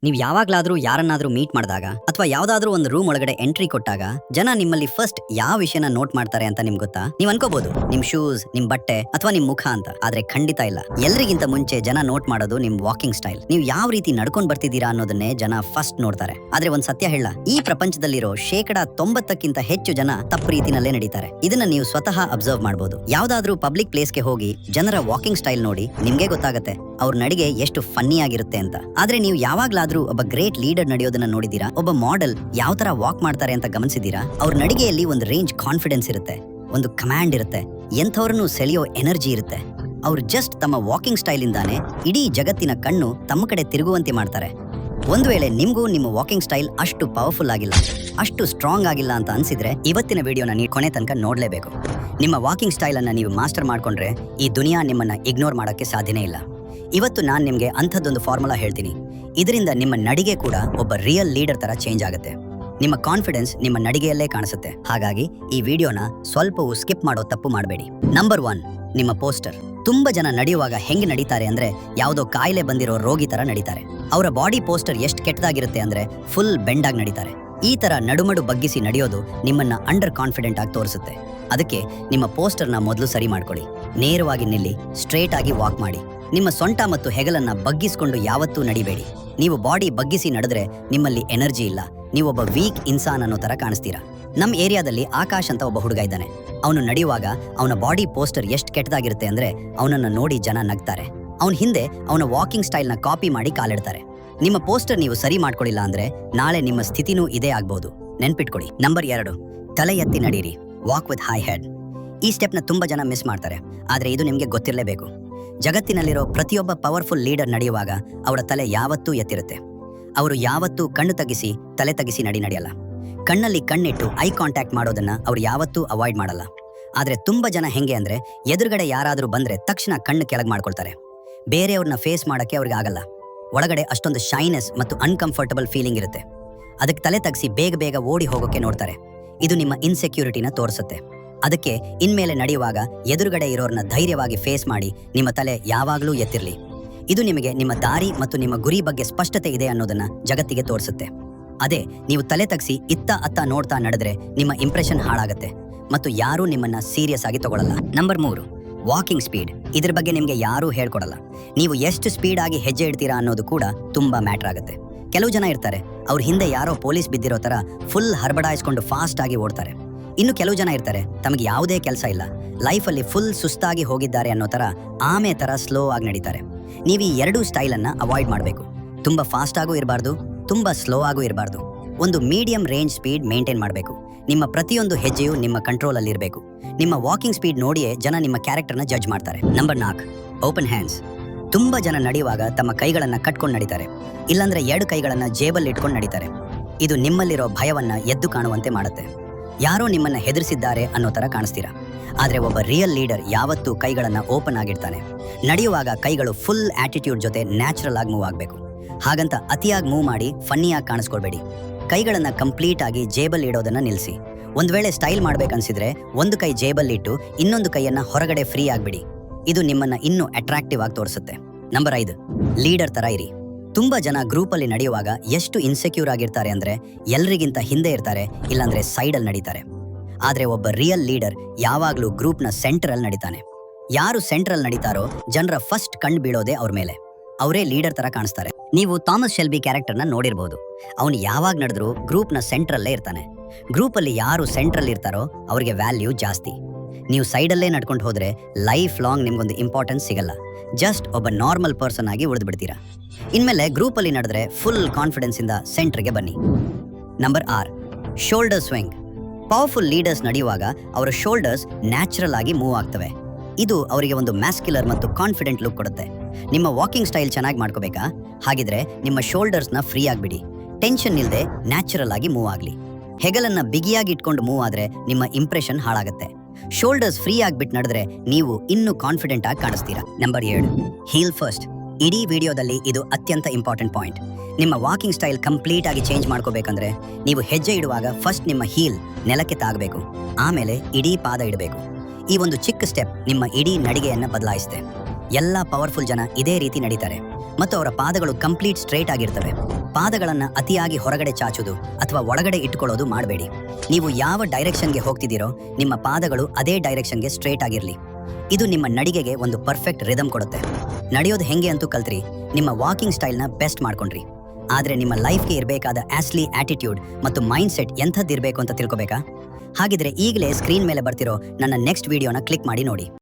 ನೀವು ಯಾವಾಗ್ಲಾದ್ರೂ ಯಾರನ್ನಾದ್ರೂ ಮೀಟ್ ಮಾಡಿದಾಗ ಅಥವಾ ಯಾವ್ದಾದ್ರೂ ಒಂದು ರೂಮ್ ಒಳಗಡೆ ಎಂಟ್ರಿ ಕೊಟ್ಟಾಗ ಜನ ನಿಮ್ಮಲ್ಲಿ ಫಸ್ಟ್ ಯಾವ ವಿಷಯನ ನೋಟ್ ಮಾಡ್ತಾರೆ ಅಂತ ನಿಮ್ಗೆ ಗೊತ್ತಾ? ನೀವ್ ಅನ್ಕೋಬಹುದು ನಿಮ್ ಶೂಸ್, ನಿಮ್ ಬಟ್ಟೆ ಅಥವಾ ನಿಮ್ ಮುಖ ಅಂತ. ಆದ್ರೆ ಖಂಡಿತ ಇಲ್ಲ. ಎಲ್ರಿಗಿಂತ ಮುಂಚೆ ಜನ ನೋಟ್ ಮಾಡೋದು ನಿಮ್ ವಾಕಿಂಗ್ ಸ್ಟೈಲ್. ನೀವು ಯಾವ ರೀತಿ ನಡ್ಕೊಂಡ್ ಬರ್ತಿದ್ದೀರಾ ಅನ್ನೋದನ್ನೇ ಜನ ಫಸ್ಟ್ ನೋಡ್ತಾರೆ. ಆದ್ರೆ ಒಂದ್ ಸತ್ಯ ಹೇಳ, ಈ ಪ್ರಪಂಚದಲ್ಲಿರೋ 90% ಹೆಚ್ಚು ಜನ ತಪ್ಪು ರೀತಿನಲ್ಲೇ ನಡೀತಾರೆ. ಇದನ್ನ ನೀವು ಸ್ವತಃ ಅಬ್ಸರ್ವ್ ಮಾಡಬಹುದು. ಯಾವ್ದಾದ್ರೂ ಪಬ್ಲಿಕ್ ಪ್ಲೇಸ್ಗೆ ಹೋಗಿ ಜನರ ವಾಕಿಂಗ್ ಸ್ಟೈಲ್ ನೋಡಿ ನಿಮ್ಗೆ ಗೊತ್ತಾಗತ್ತೆ ಅವ್ರ ನಡಿಗೆ ಎಷ್ಟು ಫನ್ನಿ ಆಗಿರುತ್ತೆ ಅಂತ. ಆದ್ರೆ ನೀವು ಯಾವಾಗ್ಲಾದ್ರೂ ಒಬ್ಬ ಗ್ರೇಟ್ ಲೀಡರ್ ನಡೆಯೋದನ್ನ ನೋಡಿದೀರಾ? ಒಬ್ಬ ಮಾಡೆಲ್ ಯಾವ ತರ ವಾಕ್ ಮಾಡ್ತಾರೆ ಅಂತ ಗಮನಿಸಿದೀರಾ? ಅವ್ರ ನಡಿಗೆಯಲ್ಲಿ ಒಂದು ರೇಂಜ್ ಕಾನ್ಫಿಡೆನ್ಸ್ ಇರುತ್ತೆ, ಒಂದು ಕಮಾಂಡ್ ಇರುತ್ತೆ, ಎಂಥವ್ರನ್ನು ಸೆಳೆಯೋ ಎನರ್ಜಿ ಇರುತ್ತೆ. ಅವ್ರು ಜಸ್ಟ್ ತಮ್ಮ ವಾಕಿಂಗ್ ಸ್ಟೈಲ್ ಇಂದಾನೆ ಇಡೀ ಜಗತ್ತಿನ ಕಣ್ಣು ತಮ್ಮ ಕಡೆ ತಿರುಗುವಂತೆ ಮಾಡ್ತಾರೆ. ಒಂದು ವೇಳೆ ನಿಮ್ಗೂ ನಿಮ್ಮ ವಾಕಿಂಗ್ ಸ್ಟೈಲ್ ಅಷ್ಟು ಪವರ್ಫುಲ್ ಆಗಿಲ್ಲ, ಅಷ್ಟು ಸ್ಟ್ರಾಂಗ್ ಆಗಿಲ್ಲ ಅಂತ ಅನ್ಸಿದ್ರೆ ಇವತ್ತಿನ ವಿಡಿಯೋನ ನೀವು ಕೊನೆ ತನಕ ನೋಡ್ಲೇಬೇಕು. ನಿಮ್ಮ ವಾಕಿಂಗ್ ಸ್ಟೈಲ್ ಅನ್ನ ನೀವು ಮಾಸ್ಟರ್ ಮಾಡ್ಕೊಂಡ್ರೆ ಈ ದುನಿಯಾ ನಿಮ್ಮನ್ನ ಇಗ್ನೋರ್ ಮಾಡಕ್ಕೆ ಸಾಧ್ಯನೇ ಇಲ್ಲ. ಇವತ್ತು ನಾನು ನಿಮ್ಗೆ ಅಂಥದ್ದೊಂದು ಫಾರ್ಮುಲಾ ಹೇಳ್ತೀನಿ. ಇದರಿಂದ ನಿಮ್ಮ ನಡಿಗೆ ಕೂಡ ಒಬ್ಬ ರಿಯಲ್ ಲೀಡರ್ ತರ ಚೇಂಜ್ ಆಗುತ್ತೆ. ನಿಮ್ಮ ಕಾನ್ಫಿಡೆನ್ಸ್ ನಿಮ್ಮ ನಡಿಗೆಯಲ್ಲೇ ಕಾಣಿಸುತ್ತೆ. ಹಾಗಾಗಿ ಈ ವಿಡಿಯೋನ ಸ್ವಲ್ಪವೂ ಸ್ಕಿಪ್ ಮಾಡೋ ತಪ್ಪು ಮಾಡಬೇಡಿ. ನಂಬರ್ 1, ನಿಮ್ಮ ಪೋಸ್ಟರ್. ತುಂಬಾ ಜನ ನಡೆಯುವಾಗ ಹೆಂಗೆ ನಡೀತಾರೆ ಅಂದ್ರೆ ಯಾವುದೋ ಕಾಯಿಲೆ ಬಂದಿರೋ ರೋಗಿ ತರ ನಡೀತಾರೆ. ಅವರ ಬಾಡಿ ಪೋಸ್ಟರ್ ಎಷ್ಟು ಕೆಟ್ಟದಾಗಿರುತ್ತೆ ಅಂದ್ರೆ ಫುಲ್ ಬೆಂಡ್ ಆಗಿ ನಡೀತಾರೆ. ಈ ತರ ನಡುಮಡು ಬಗ್ಗಿಸಿ ನಡೆಯೋದು ನಿಮ್ಮನ್ನ ಅಂಡರ್ ಕಾನ್ಫಿಡೆಂಟ್ ಆಗಿ ತೋರಿಸುತ್ತೆ. ಅದಕ್ಕೆ ನಿಮ್ಮ ಪೋಸ್ಟರ್ನ ಮೊದಲು ಸರಿ ಮಾಡ್ಕೊಳ್ಳಿ. ನೇರವಾಗಿ ನಿಲ್ಲಿ, ಸ್ಟ್ರೇಟ್ ಆಗಿ ವಾಕ್ ಮಾಡಿ. ನಿಮ್ಮ ಸೊಂಟ ಮತ್ತು ಹೆಗಲನ್ನ ಬಗ್ಗಿಸಿಕೊಂಡು ಯಾವತ್ತೂ ನಡಿಬೇಡಿ. ನೀವು ಬಾಡಿ ಬಗ್ಗಿಸಿ ನಡೆದ್ರೆ ನಿಮ್ಮಲ್ಲಿ ಎನರ್ಜಿ ಇಲ್ಲ, ನೀವೊಬ್ಬ ವೀಕ್ ಇನ್ಸಾನ್ ಅನ್ನೋ ತರ ಕಾಣಿಸ್ತೀರಾ. ನಮ್ಮ ಏರಿಯಾದಲ್ಲಿ ಆಕಾಶ್ ಅಂತ ಒಬ್ಬ ಹುಡುಗ ಇದ್ದಾನೆ. ಅವನು ನಡೆಯುವಾಗ ಅವನ ಬಾಡಿ ಪೋಸ್ಟರ್ ಎಷ್ಟು ಕೆಟ್ಟದಾಗಿರುತ್ತೆ ಅಂದ್ರೆ ಅವನನ್ನ ನೋಡಿ ಜನ ನಗ್ತಾರೆ. ಅವನ ಹಿಂದೆ ಅವನ ವಾಕಿಂಗ್ ಸ್ಟೈಲ್ನ ಕಾಪಿ ಮಾಡಿ ಕಾಲಿಡ್ತಾರೆ. ನಿಮ್ಮ ಪೋಸ್ಟರ್ ನೀವು ಸರಿ ಮಾಡ್ಕೊಳ್ಳಿಲ್ಲ ಅಂದ್ರೆ ನಾಳೆ ನಿಮ್ಮ ಸ್ಥಿತಿನೂ ಇದೇ ಆಗ್ಬಹುದು. ನೆನ್ಪಿಟ್ಕೊಳ್ಳಿ. ನಂಬರ್ 2, ತಲೆ ಎತ್ತಿ ನಡೀರಿ. Walk with high head. ಈ ಸ್ಟೆಪ್ನ ತುಂಬಾ ಜನ ಮಿಸ್ ಮಾಡ್ತಾರೆ, ಆದ್ರೆ ಇದು ನಿಮ್ಗೆ ಗೊತ್ತಿರಲೇಬೇಕು. ಜಗತ್ತಿನಲ್ಲಿರೋ ಪ್ರತಿಯೊಬ್ಬ ಪವರ್ಫುಲ್ ಲೀಡರ್ ನಡೆಯುವಾಗ ಅವರ ತಲೆ ಯಾವತ್ತೂ ಎತ್ತಿರುತ್ತೆ. ಅವರು ಯಾವತ್ತೂ ಕಣ್ಣು ತಗ್ಗಿಸಿ ತಲೆ ತಗ್ಗಿಸಿ ನಡೆಯಲ್ಲ. ಕಣ್ಣಲ್ಲಿ ಕಣ್ಣಿಟ್ಟು ಐ ಕಾಂಟ್ಯಾಕ್ಟ್ ಮಾಡೋದನ್ನ ಅವ್ರು ಯಾವತ್ತೂ ಅವಾಯ್ಡ್ ಮಾಡಲ್ಲ. ಆದ್ರೆ ತುಂಬಾ ಜನ ಹೆಂಗೆ ಅಂದ್ರೆ ಎದುರುಗಡೆ ಯಾರಾದ್ರೂ ಬಂದ್ರೆ ತಕ್ಷಣ ಕಣ್ಣು ಕೆಳಗೆ ಮಾಡ್ಕೊಳ್ತಾರೆ. ಬೇರೆಯವ್ರನ್ನ ಫೇಸ್ ಮಾಡಕ್ಕೆ ಅವ್ರಿಗೆ ಆಗಲ್ಲ. ಒಳಗಡೆ ಅಷ್ಟೊಂದು ಶೈನೆಸ್ ಮತ್ತು ಅನ್ಕಂಫರ್ಟಬಲ್ ಫೀಲಿಂಗ್ ಇರುತ್ತೆ. ಅದಕ್ಕೆ ತಲೆ ತಗ್ಸಿ ಬೇಗ ಓಡಿ ಹೋಗೋಕೆ ನೋಡ್ತಾರೆ. ಇದು ನಿಮ್ಮ ಇನ್ಸೆಕ್ಯೂರಿಟಿನ ತೋರಿಸುತ್ತೆ. ಅದಕ್ಕೆ ಇನ್ಮೇಲೆ ನಡೆಯುವಾಗ ಎದುರುಗಡೆ ಇರೋರ್ನ ಧೈರ್ಯವಾಗಿ ಫೇಸ್ ಮಾಡಿ ನಿಮ್ಮ ತಲೆ ಯಾವಾಗಲೂ ಎತ್ತಿರ್ಲಿ. ಇದು ನಿಮಗೆ ನಿಮ್ಮ ದಾರಿ ಮತ್ತು ನಿಮ್ಮ ಗುರಿ ಬಗ್ಗೆ ಸ್ಪಷ್ಟತೆ ಇದೆ ಅನ್ನೋದನ್ನ ಜಗತ್ತಿಗೆ ತೋರಿಸುತ್ತೆ. ಅದೇ ನೀವು ತಲೆ ತಗ್ಸಿ ಇತ್ತ ಅತ್ತ ನೋಡ್ತಾ ನಡೆದ್ರೆ ನಿಮ್ಮ ಇಂಪ್ರೆಷನ್ ಹಾಳಾಗತ್ತೆ ಮತ್ತು ಯಾರೂ ನಿಮ್ಮನ್ನ ಸೀರಿಯಸ್ ಆಗಿ ತಗೊಳ್ಳಲ್ಲ. Number 3, walking speed. ಇದ್ರ ಬಗ್ಗೆ ನಿಮ್ಗೆ ಯಾರೂ ಹೇಳ್ಕೊಡಲ್ಲ. ನೀವು ಎಷ್ಟು ಸ್ಪೀಡ್ ಆಗಿ ಹೆಜ್ಜೆ ಇಡ್ತೀರಾ ಅನ್ನೋದು ಕೂಡ ತುಂಬಾ ಮ್ಯಾಟರ್ ಆಗುತ್ತೆ. ಕೆಲವು ಜನ ಇರ್ತಾರೆ, ಅವ್ರ ಹಿಂದೆ ಯಾರೋ ಪೊಲೀಸ್ ಬಿದ್ದಿರೋ ತರ ಫುಲ್ ಹರ್ಬಡಾಯಿಸ್ಕೊಂಡು ಫಾಸ್ಟ್ ಆಗಿ ಓಡ್ತಾರೆ. ಇನ್ನು ಕೆಲವು ಜನ ಇರ್ತಾರೆ, ತಮಗೆ ಯಾವುದೇ ಕೆಲಸ ಇಲ್ಲ, ಲೈಫಲ್ಲಿ ಫುಲ್ ಸುಸ್ತಾಗಿ ಹೋಗಿದ್ದಾರೆ ಅನ್ನೋ ತರ ಆಮೆ ತರ ಸ್ಲೋ ಆಗಿ ನಡೀತಾರೆ. ನೀವು ಈ 2 ಸ್ಟೈಲನ್ನ ಅವಾಯ್ಡ್ ಮಾಡಬೇಕು. ತುಂಬಾ ಫಾಸ್ಟ್ ಆಗೂ ಇರಬಾರ್ದು, ತುಂಬಾ ಸ್ಲೋ ಆಗೂ ಇರಬಾರ್ದು. ಒಂದು ಮೀಡಿಯಂ ರೇಂಜ್ ಸ್ಪೀಡ್ ಮೇಂಟೈನ್ ಮಾಡಬೇಕು. ನಿಮ್ಮ ಪ್ರತಿಯೊಂದು ಹೆಜ್ಜೆಯು ನಿಮ್ಮ ಕಂಟ್ರೋಲ್ ಅಲ್ಲಿ ಇರಬೇಕು. ನಿಮ್ಮ ವಾಕಿಂಗ್ ಸ್ಪೀಡ್ ನೋಡಿಯೇ ಜನ ನಿಮ್ಮ ಕ್ಯಾರೆಕ್ಟರ್ನ ಜಡ್ಜ್ ಮಾಡ್ತಾರೆ. Number 4, open hands. ತುಂಬಾ ಜನ ನಡೆಯುವಾಗ ತಮ್ಮ ಕೈಗಳನ್ನ ಕಟ್ಕೊಂಡು ನಡೀತಾರೆ, ಇಲ್ಲಾಂದ್ರೆ 2 ಕೈಗಳನ್ನ ಜೇಬಲ್ಲಿ ಇಟ್ಕೊಂಡು ನಡೀತಾರೆ. ಇದು ನಿಮ್ಮಲ್ಲಿರೋ ಭಯವನ್ನ ಎದ್ದು ಕಾಣುವಂತೆ ಮಾಡುತ್ತೆ. ಯಾರೋ ನಿಮ್ಮನ್ನ ಹೆದರಿಸಿದ್ದಾರೆ ಅನ್ನೋ ತರ ಕಾಣಿಸ್ತೀರಾ. ಆದ್ರೆ ಒಬ್ಬ ರಿಯಲ್ ಲೀಡರ್ ಯಾವತ್ತೂ ಕೈಗಳನ್ನ ಓಪನ್ ಆಗಿರ್ತಾನೆ. ನಡೆಯುವಾಗ ಕೈಗಳು ಫುಲ್ ಆಟಿಟ್ಯೂಡ್ ಜೊತೆ ನ್ಯಾಚುರಲ್ ಆಗಿ ಮೂವ್ ಆಗಬೇಕು. ಹಾಗಂತ ಅತಿಯಾಗಿ ಮೂವ್ ಮಾಡಿ ಫನ್ನಿಯಾಗಿ ಕಾಣಿಸ್ಕೊಳ್ಬೇಡಿ. ಕೈಗಳನ್ನ ಕಂಪ್ಲೀಟ್ ಆಗಿ ಜೇಬಲ್ಲಿ ಇಡೋದನ್ನ ನಿಲ್ಲಿಸಿ. ಒಂದ್ ವೇಳೆ ಸ್ಟೈಲ್ ಮಾಡ್ಬೇಕನ್ಸಿದ್ರೆ ಒಂದು ಕೈ ಜೇಬಲ್ಲಿ ಇಟ್ಟು ಇನ್ನೊಂದು ಕೈಯನ್ನ ಹೊರಗಡೆ ಫ್ರೀ ಆಗ್ಬಿಡಿ. ಇದು ನಿಮ್ಮನ್ನ ಇನ್ನೂ ಅಟ್ರಾಕ್ಟಿವ್ ಆಗಿ ತೋರಿಸುತ್ತೆ. ನಂಬರ್ 5, ಲೀಡರ್ ತರ ಇರಿ. ತುಂಬಾ ಜನ ಗ್ರೂಪಲ್ಲಿ ನಡೆಯುವಾಗ ಎಷ್ಟು ಇನ್ಸೆಕ್ಯೂರ್ ಆಗಿರ್ತಾರೆ ಅಂದ್ರೆ ಎಲ್ರಿಗಿಂತ ಹಿಂದೆ ಇರ್ತಾರೆ, ಇಲ್ಲಾಂದ್ರೆ ಸೈಡಲ್ಲಿ ನಡೀತಾರೆ. ಆದ್ರೆ ಒಬ್ಬ ರಿಯಲ್ ಲೀಡರ್ ಯಾವಾಗ್ಲೂ ಗ್ರೂಪ್ನ ಸೆಂಟರಲ್ಲಿ ನಡೀತಾನೆ. ಯಾರು ಸೆಂಟ್ರಲ್ ನಡೀತಾರೋ ಜನರ ಫಸ್ಟ್ ಕಣ್ ಬೀಳೋದೇ ಅವ್ರ ಮೇಲೆ. ಅವರೇ ಲೀಡರ್ ತರ ಕಾಣಿಸ್ತಾರೆ. ನೀವು ಥಾಮಸ್ ಶೆಲ್ಬಿ ಕ್ಯಾರೆಕ್ಟರ್ನ ನೋಡಿರ್ಬೋದು. ಅವನು ಯಾವಾಗ ನಡೆದ್ರು ಗ್ರೂಪ್ನ ಸೆಂಟ್ರಲ್ಲೇ ಇರ್ತಾನೆ. ಗ್ರೂಪಲ್ಲಿ ಯಾರು ಸೆಂಟ್ರಲ್ ಇರ್ತಾರೋ ಅವ್ರಿಗೆ ವ್ಯಾಲ್ಯೂ ಜಾಸ್ತಿ. ನೀವು ಸೈಡಲ್ಲೇ ನಡ್ಕೊಂಡು ಹೋದ್ರೆ ಲೈಫ್ ಲಾಂಗ್ ನಿಮ್ಗೊಂದು ಇಂಪಾರ್ಟೆನ್ಸ್ ಸಿಗಲ್ಲ. ಜಸ್ಟ್ ಒಬ್ಬ ನಾರ್ಮಲ್ ಪರ್ಸನ್ ಆಗಿ ಉಳಿದು ಬಿಡ್ತೀರಾ. ಇನ್ಮೇಲೆ ಗ್ರೂಪಲ್ಲಿ ನಡೆದ್ರೆ ಫುಲ್ ಕಾನ್ಫಿಡೆನ್ಸ್ ಇಂದ ಸೆಂಟ್ರಿಗೆ ಬನ್ನಿ. Number 6, shoulder swing. Powerful leaders ನಡೆಯುವಾಗ ಅವರ ಶೋಲ್ಡರ್ಸ್ ನ್ಯಾಚುರಲ್ ಆಗಿ ಮೂವ್ ಆಗ್ತವೆ. ಇದು ಅವರಿಗೆ ಒಂದು ಮ್ಯಾಸ್ಕ್ಯುಲರ್ ಮತ್ತು ಕಾನ್ಫಿಡೆಂಟ್ ಲುಕ್ ಕೊಡುತ್ತೆ. ನಿಮ್ಮ ವಾಕಿಂಗ್ ಸ್ಟೈಲ್ ಚೆನ್ನಾಗಿ ಮಾಡ್ಕೋಬೇಕಾ? ಹಾಗಿದ್ರೆ ನಿಮ್ಮ ಶೋಲ್ಡರ್ಸ್ನ ಫ್ರೀ ಆಗಿಬಿಡಿ. ಟೆನ್ಷನ್ ಇಲ್ಲದೆ ನ್ಯಾಚುರಲ್ ಆಗಿ ಮೂವ್ ಆಗಲಿ. ಹೆಗಲನ್ನ ಬಿಗಿಯಾಗಿ ಇಟ್ಕೊಂಡು ಮೂವ್ ಆದ್ರೆ ನಿಮ್ಮ ಇಂಪ್ರೆಷನ್ ಹಾಳಾಗುತ್ತೆ. ಶೋಲ್ಡರ್ಸ್ ಫ್ರೀ ಆಗಿಬಿಟ್ಟು ನಡೆದ್ರೆ ನೀವು ಇನ್ನೂ ಕಾನ್ಫಿಡೆಂಟ್ ಆಗಿ ಕಾಣಿಸ್ತೀರಾ. Number 7, heal first. ಇಡೀ ವಿಡಿಯೋದಲ್ಲಿ ಇದು ಅತ್ಯಂತ ಇಂಪಾರ್ಟೆಂಟ್ ಪಾಯಿಂಟ್. ನಿಮ್ಮ ವಾಕಿಂಗ್ ಸ್ಟೈಲ್ ಕಂಪ್ಲೀಟ್ ಆಗಿ ಚೇಂಜ್ ಮಾಡ್ಕೋಬೇಕಂದ್ರೆ ನೀವು ಹೆಜ್ಜೆ ಇಡುವಾಗ ಫಸ್ಟ್ ನಿಮ್ಮ ಹೀಲ್ ನೆಲಕ್ಕೆ ತಾಗಬೇಕು, ಆಮೇಲೆ ಇಡೀ ಪಾದ ಇಡಬೇಕು. ಈ ಒಂದು ಚಿಕ್ಕ ಸ್ಟೆಪ್ ನಿಮ್ಮ ಇಡೀ ನಡಿಗೆಯನ್ನ ಬದಲಾಯಿಸುತ್ತೆ. ಎಲ್ಲ ಪವರ್ಫುಲ್ ಜನ ಇದೇ ರೀತಿ ನಡೀತಾರೆ. ಮತ್ತು ಅವರ ಪಾದಗಳು ಕಂಪ್ಲೀಟ್ ಸ್ಟ್ರೇಟ್ ಆಗಿರ್ತವೆ. ಪಾದಗಳನ್ನ ಅತಿಯಾಗಿ ಹೊರಗಡೆ ಚಾಚುದು ಅಥವಾ ಒಳಗಡೆ ಇಟ್ಕೊಳ್ಳೋದು ಮಾಡಬೇಡಿ. ನೀವು ಯಾವ ಡೈರೆಕ್ಷನ್ಗೆ ಹೋಗ್ತಿದ್ದೀರೋ ನಿಮ್ಮ ಪಾದಗಳು ಅದೇ ಡೈರೆಕ್ಷನ್ಗೆ ಸ್ಟ್ರೇಟ್ ಆಗಿರಲಿ. ಇದು ನಿಮ್ಮ ನಡಿಗೆಗೆ ಒಂದು ಪರ್ಫೆಕ್ಟ್ ರಿದಮ್ ಕೊಡುತ್ತೆ. ನಡೆಯೋದು ಹೆಂಗೆ ಅಂತೂ ಕಲ್ತ್ರಿ, ನಿಮ್ಮ ವಾಕಿಂಗ್ ಸ್ಟೈಲ್ನ ಬೆಸ್ಟ್ ಮಾಡ್ಕೊಂಡ್ರಿ. ಆದ್ರೆ ನಿಮ್ಮ ಲೈಫ್ಗೆ ಇರಬೇಕಾದ ಆಸ್ಲಿ ಆಟಿಟ್ಯೂಡ್ ಮತ್ತು ಮೈಂಡ್ ಸೆಟ್ ಎಂಥದ್ದಿರಬೇಕು ಅಂತ ತಿಳ್ಕೊಬೇಕಾ? ಹಾಗಿದ್ರೆ ಈಗಲೇ ಸ್ಕ್ರೀನ್ ಮೇಲೆ ಬರ್ತಿರೋ ನನ್ನ ನೆಕ್ಸ್ಟ್ ವಿಡಿಯೋನ ಕ್ಲಿಕ್ ಮಾಡಿ ನೋಡಿ.